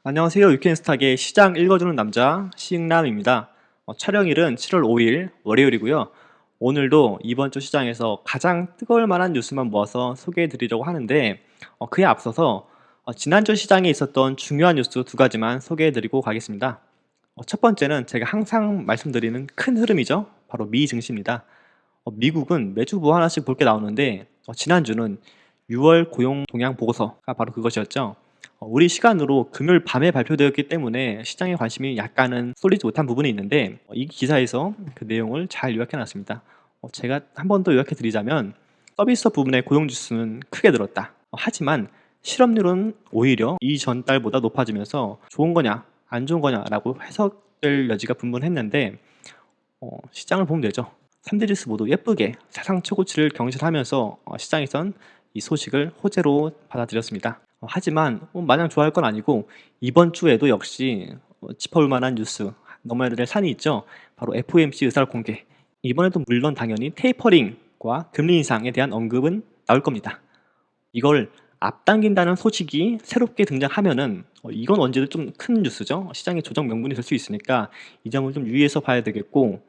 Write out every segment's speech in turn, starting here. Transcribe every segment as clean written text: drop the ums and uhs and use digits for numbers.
안녕하세요. 유캔스탁의 시장 읽어주는 남자 시익남입니다. 촬영일은 7월 5일 월요일이고요. 오늘도 이번 주 시장에서 가장 뜨거울 만한 뉴스만 모아서 소개해 드리려고 하는데 그에 앞서서 지난주 시장에 있었던 중요한 뉴스 두 가지만 소개해 드리고 가겠습니다. 첫 번째는 제가 항상 말씀드리는 큰 흐름이죠. 바로 미 증시입니다. 미국은 매주 뭐 하나씩 볼 게 나오는데 지난주는 6월 고용 동향 보고서가 바로 그것이었죠. 우리 시간으로 금요일 밤에 발표되었기 때문에 시장의 관심이 약간은 쏠리지 못한 부분이 있는데 이 기사에서 그 내용을 잘 요약해 놨습니다. 제가 한 번 더 요약해 드리자면 서비스업 부분의 고용 지수는 크게 늘었다. 하지만 실업률은 오히려 이전 달보다 높아지면서 좋은 거냐 안 좋은 거냐라고 해석될 여지가 분분했는데 시장을 보면 되죠. 3대 지수 모두 예쁘게 사상 최고치를 경신하면서 시장에선 이 소식을 호재로 받아들였습니다. 하지만 마냥 좋아할 건 아니고 이번 주에도 역시 짚어볼 만한 뉴스, 넘어야 될 산이 있죠. 바로 FOMC 의사를 공개. 이번에도 물론 당연히 테이퍼링과 금리 인상에 대한 언급은 나올 겁니다. 이걸 앞당긴다는 소식이 새롭게 등장하면은 이건 언제든 좀 큰 뉴스죠. 시장의 조정 명분이 될 수 있으니까 이 점을 좀 유의해서 봐야 되겠고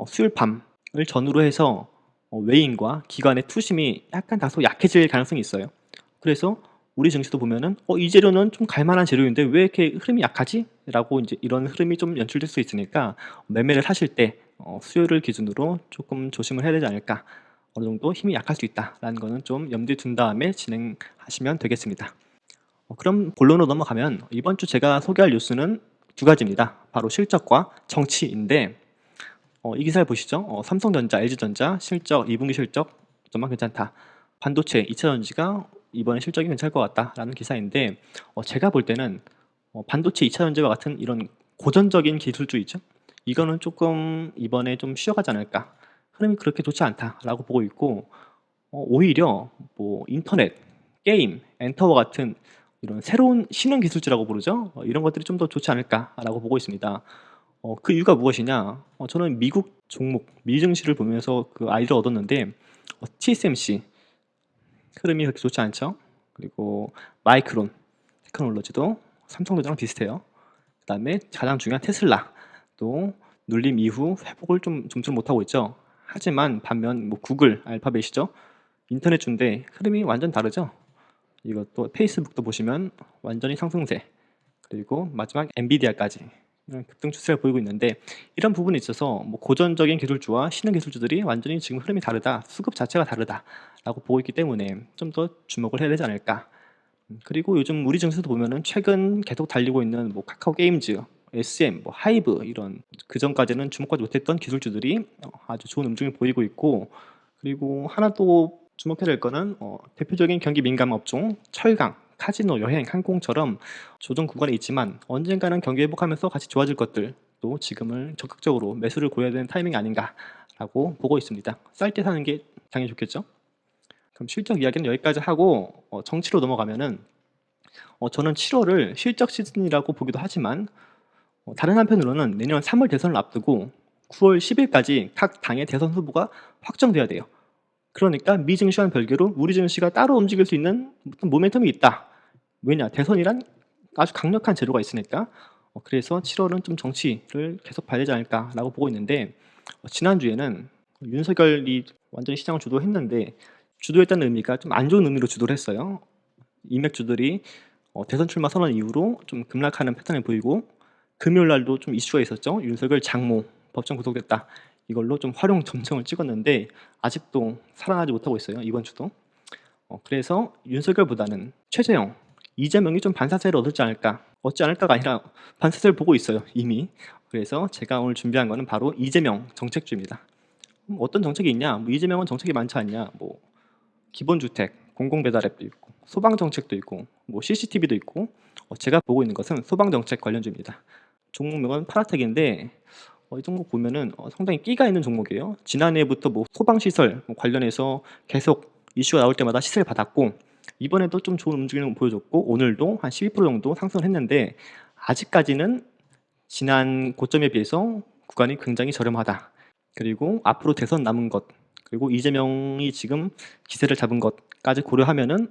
수요일 밤을 전후로 해서 외인과 기관의 투심이 약간 다소 약해질 가능성이 있어요. 그래서 우리 증시도 보면은 이 재료는 좀 갈만한 재료인데 왜 이렇게 흐름이 약하지? 라고 이제 이런 흐름이 좀 연출될 수 있으니까 매매를 하실 때 수요일을 기준으로 조금 조심을 해야 되지 않을까. 어느 정도 힘이 약할 수 있다라는 거는 좀 염두에 둔 다음에 진행하시면 되겠습니다. 그럼 본론으로 넘어가면 이번 주 제가 소개할 뉴스는 두 가지입니다. 바로 실적과 정치인데 이 기사를 보시죠. 삼성전자, LG전자 실적 2분기 실적 정말 괜찮다. 반도체, 2차전지가 이번에 실적이 괜찮을 것 같다라는 기사인데 제가 볼 때는 반도체, 2차전지와 같은 이런 고전적인 기술주 있죠. 이거는 조금 이번에 좀 쉬어가지 않을까. 흐름이 그렇게 좋지 않다라고 보고 있고 오히려 뭐 인터넷, 게임, 엔터와 같은 이런 새로운 신흥 기술주라고 부르죠. 이런 것들이 좀 더 좋지 않을까라고 보고 있습니다. 그 이유가 무엇이냐? 저는 미국 종목 미 증시를 보면서 그 아이디어를 얻었는데 TSMC 흐름이 그렇게 좋지 않죠. 그리고 마이크론 테크놀로지도 삼성전자랑 비슷해요. 그다음에 가장 중요한 테슬라 또 눌림 이후 회복을 좀 좀처럼 못하고 있죠. 하지만 반면 뭐 구글, 알파벳이죠. 인터넷주인데 흐름이 완전 다르죠. 이것도 페이스북도 보시면 완전히 상승세 그리고 마지막 엔비디아까지 이런 급등 추세를 보이고 있는데 이런 부분에 있어서 뭐 고전적인 기술주와 신흥 기술주들이 완전히 지금 흐름이 다르다, 수급 자체가 다르다라고 보고 있기 때문에 좀 더 주목을 해야 되지 않을까. 그리고 요즘 우리 증시도 보면은 최근 계속 달리고 있는 뭐 카카오 게임즈, SM, 뭐 하이브 이런 그 전까지는 주목하지 못했던 기술주들이 아주 좋은 움직임을 보이고 있고 그리고 하나 또 주목해야 될 거는 대표적인 경기 민감 업종 철강, 카지노, 여행, 항공처럼 조정 구간에 있지만 언젠가는 경기 회복하면서 같이 좋아질 것들도 지금을 적극적으로 매수를 고려해야 되는 타이밍이 아닌가라고 보고 있습니다. 쌀 때 사는 게 당연히 좋겠죠. 그럼 실적 이야기는 여기까지 하고 정치로 넘어가면은 저는 7월을 실적 시즌이라고 보기도 하지만 다른 한편으로는 내년 3월 대선을 앞두고 9월 10일까지 각 당의 대선 후보가 확정돼야 돼요. 그러니까 미 증시와는 별개로 우리 증시가 따로 움직일 수 있는 어떤 모멘텀이 있다. 왜냐? 대선이란 아주 강력한 재료가 있으니까. 그래서 7월은 좀 정치를 계속 봐야 되지 않을까라고 보고 있는데 지난주에는 윤석열이 완전히 시장을 주도했는데 주도했다는 의미가 좀 안 좋은 의미로 주도를 했어요. 인맥주들이 대선 출마 선언 이후로 좀 급락하는 패턴을 보이고 금요일 날도 좀 이슈가 있었죠. 윤석열 장모 법정 구속됐다. 이걸로 좀 활용 점정을 찍었는데 아직도 살아나지 못하고 있어요. 이번 주도. 그래서 윤석열보다는 최재형, 이재명이 좀 반사세를 얻지 않을까. 얻지 않을까가 아니라 반사세를 보고 있어요. 이미. 그래서 제가 오늘 준비한 거는 바로 이재명 정책주입니다. 어떤 정책이 있냐? 뭐 이재명은 정책이 많지 않냐? 뭐 기본주택, 공공배달앱도 있고 소방정책도 있고 뭐 CCTV도 있고 제가 보고 있는 것은 소방정책 관련주입니다. 종목명은 파라텍인데 이 종목 보면은 상당히 끼가 있는 종목이에요. 지난해부터 뭐 소방시설 관련해서 계속 이슈가 나올 때마다 시세를 받았고 이번에도 좀 좋은 움직임을 보여줬고 오늘도 한 12% 정도 상승을 했는데 아직까지는 지난 고점에 비해서 구간이 굉장히 저렴하다. 그리고 앞으로 대선 남은 것 그리고 이재명이 지금 기세를 잡은 것까지 고려하면은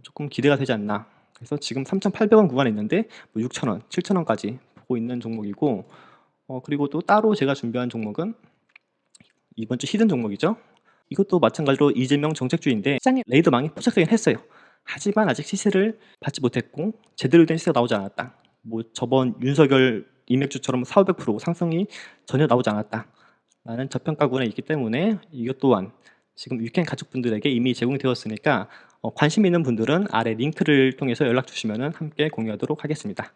조금 기대가 되지 않나. 그래서 지금 3,800원 구간에 있는데 뭐 6,000원, 7,000원까지 보고 있는 종목이고, 그리고 또 따로 제가 준비한 종목은 이번 주 히든 종목이죠. 이것도 마찬가지로 이재명 정책주인데 시장에 레이더망이 포착되긴 했어요. 하지만 아직 시세를 받지 못했고 제대로 된 시세가 나오지 않았다. 뭐 저번 윤석열 인맥주처럼 4,500% 상승이 전혀 나오지 않았다. 라는 저평가군에 있기 때문에 이것 또한 지금 위켄 가족분들에게 이미 제공되었으니까 관심 있는 분들은 아래 링크를 통해서 연락 주시면 함께 공유하도록 하겠습니다.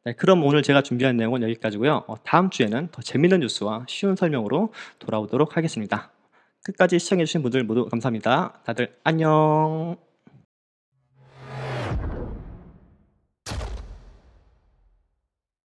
네, 그럼 오늘 제가 준비한 내용은 여기까지고요. 다음 주에는 더 재밌는 뉴스와 쉬운 설명으로 돌아오도록 하겠습니다. 끝까지 시청해주신 분들 모두 감사합니다. 다들 안녕.